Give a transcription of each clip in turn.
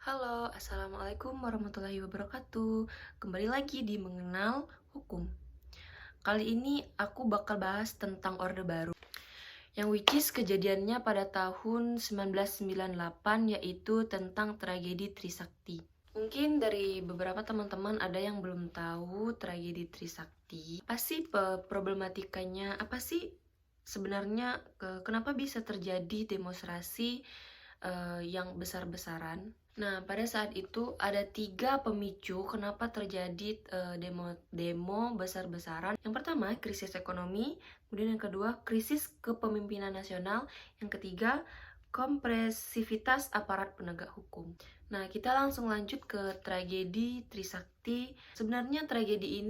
Halo, Assalamualaikum warahmatullahi wabarakatuh. Kembali lagi di Mengenal Hukum. Kali ini aku bakal bahas tentang Orde Baru, yang which is kejadiannya pada tahun 1998, yaitu tentang tragedi Trisakti. Mungkin dari beberapa teman-teman ada yang belum tahu tragedi Trisakti. Apa sih problematikanya? Apa sih sebenarnya kenapa bisa terjadi demonstrasi yang besar-besaran? Nah, pada saat itu ada 3 pemicu kenapa terjadi demo besar-besaran. Yang pertama, krisis ekonomi. Kemudian yang kedua, krisis kepemimpinan nasional. Yang ketiga, kompresivitas aparat penegak hukum. Nah, kita langsung lanjut ke tragedi Trisakti. Sebenarnya tragedi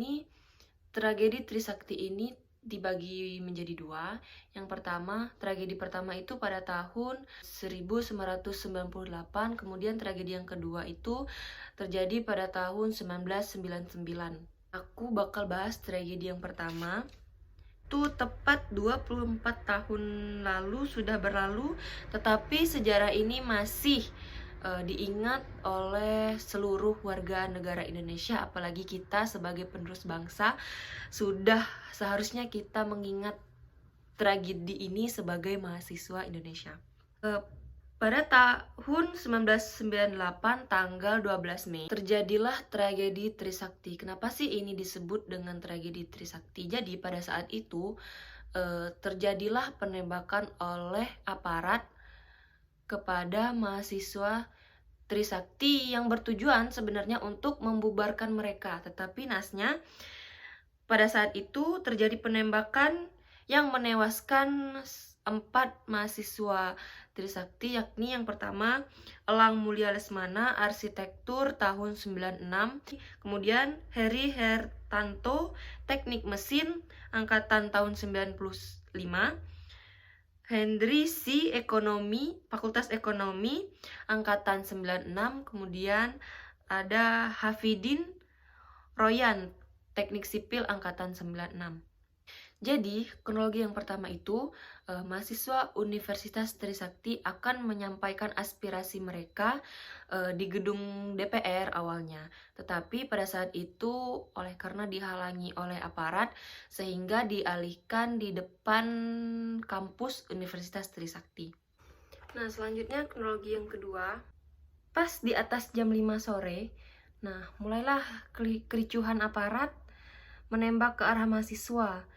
Trisakti ini dibagi menjadi 2. Yang pertama, tragedi pertama itu pada tahun 1998, kemudian tragedi yang kedua itu terjadi pada tahun 1999. Aku bakal bahas tragedi yang pertama. Itu tepat 24 tahun lalu sudah berlalu, tetapi sejarah ini masih diingat oleh seluruh warga negara Indonesia, apalagi kita sebagai penerus bangsa sudah seharusnya kita mengingat tragedi ini sebagai mahasiswa Indonesia. Pada tahun 1998 tanggal 12 Mei terjadilah tragedi Trisakti. Kenapa sih ini disebut dengan tragedi Trisakti? Jadi pada saat itu terjadilah penembakan oleh aparat kepada mahasiswa Trisakti yang bertujuan sebenarnya untuk membubarkan mereka. Tetapi nasnya pada saat itu terjadi penembakan yang menewaskan 4 mahasiswa Trisakti, yakni yang pertama Elang Mulia Lesmana, arsitektur tahun 96. Kemudian Heri Hertanto, teknik mesin angkatan tahun 95. Hendri C, ekonomi, fakultas ekonomi angkatan 96. Kemudian ada Hafidin Royan, teknik sipil angkatan 96. Jadi, kronologi yang pertama itu, mahasiswa Universitas Trisakti akan menyampaikan aspirasi mereka di gedung DPR awalnya. Tetapi pada saat itu, karena dihalangi oleh aparat, sehingga dialihkan di depan kampus Universitas Trisakti. Nah, selanjutnya kronologi yang kedua, pas di atas jam 5 sore, nah mulailah kericuhan aparat menembak ke arah mahasiswa.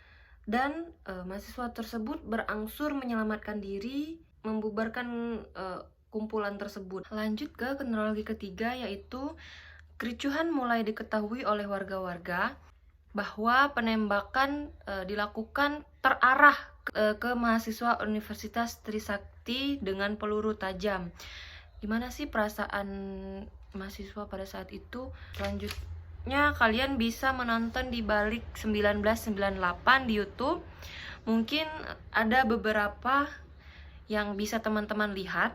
Dan mahasiswa tersebut berangsur menyelamatkan diri, membubarkan kumpulan tersebut. Lanjut ke kronologi ketiga, yaitu kericuhan mulai diketahui oleh warga-warga bahwa penembakan dilakukan terarah ke mahasiswa Universitas Trisakti dengan peluru tajam. Gimana sih perasaan mahasiswa pada saat itu? Selanjutnya kalian bisa menonton di balik 1998 di YouTube. Mungkin ada beberapa yang bisa teman-teman lihat,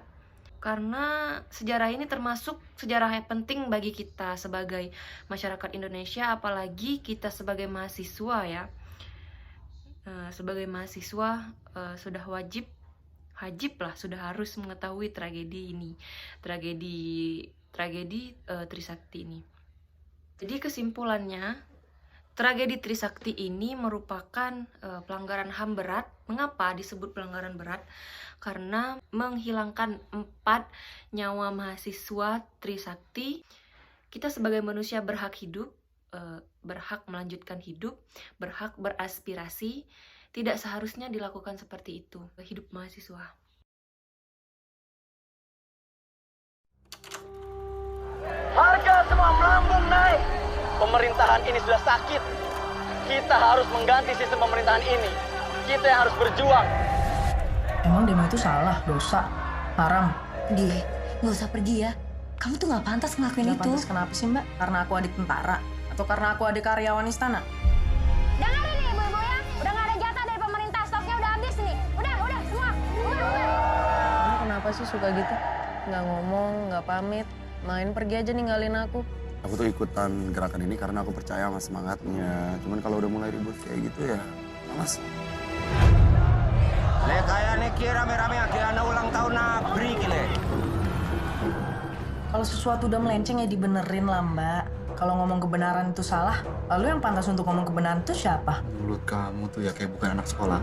karena sejarah ini termasuk sejarah yang penting bagi kita sebagai masyarakat Indonesia, apalagi kita sebagai mahasiswa ya. Sebagai mahasiswa sudah wajib lah, sudah harus mengetahui tragedi ini, tragedi Trisakti ini. Jadi kesimpulannya, tragedi Trisakti ini merupakan pelanggaran HAM berat. Mengapa disebut pelanggaran berat? Karena menghilangkan 4 nyawa mahasiswa Trisakti. Kita sebagai manusia berhak hidup, berhak melanjutkan hidup, berhak beraspirasi. Tidak seharusnya dilakukan seperti itu. Hidup mahasiswa. Harga semua melambung naik. Pemerintahan ini sudah sakit. Kita harus mengganti sistem pemerintahan ini. Kita yang harus berjuang. Emang demo itu salah, dosa, haram? Di, nggak usah pergi ya. Kamu tuh nggak pantas ngelakuin Nggak itu. pantas kenapa sih, Mbak? Karena aku adik tentara? Atau karena aku adik karyawan istana? Dengarin nih ibu-ibu ya, udah nggak ada jatah dari pemerintah, stoknya udah habis nih. Udah, semua, bubar. Kamu kenapa sih suka gitu? Nggak ngomong, nggak pamit, main pergi aja ninggalin aku. Aku tuh ikutan gerakan ini karena aku percaya sama semangatnya. Cuman kalau udah mulai ribut kayak gitu ya, malas. Le kaya nih kira rame-rame akhirnya ulang tahun abri kile. Kalau Kalau sesuatu udah melenceng ya dibenerin lah, Mbak. Kalau ngomong kebenaran itu salah, lalu yang pantas untuk ngomong kebenaran itu siapa? Mulut kamu tuh ya kayak bukan anak sekolah.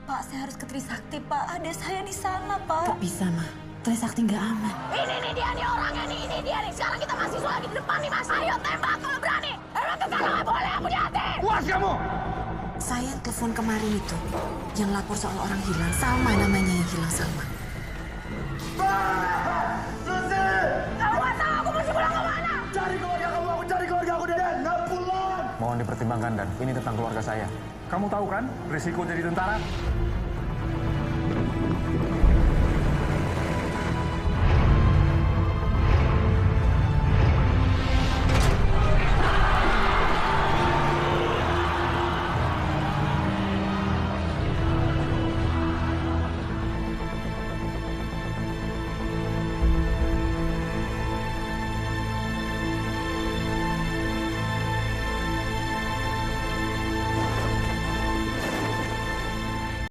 Pak, saya harus ke Trisakti, Pak. Ada saya di sana, Pak. Gak bisa, Ma. Trisakti nggak aman. Ini dia nih orangnya nih, ini dia nih. Sekarang kita mahasiswa lagi di depan nih, Mas. Ayo tembak kalau berani. Emang ke sana nggak boleh, aku di hati. Puas kamu! Saya telepon kemarin itu. Yang lapor soal orang hilang. Salma namanya yang hilang, Salma. Kamu nggak tahu aku mesti pulang kemana? Cari keluarga kamu, aku cari keluarga aku, Deden. Nggak pulang! Mohon dipertimbangkan, Dan. Ini tentang keluarga saya. Kamu tahu kan risiko jadi tentara?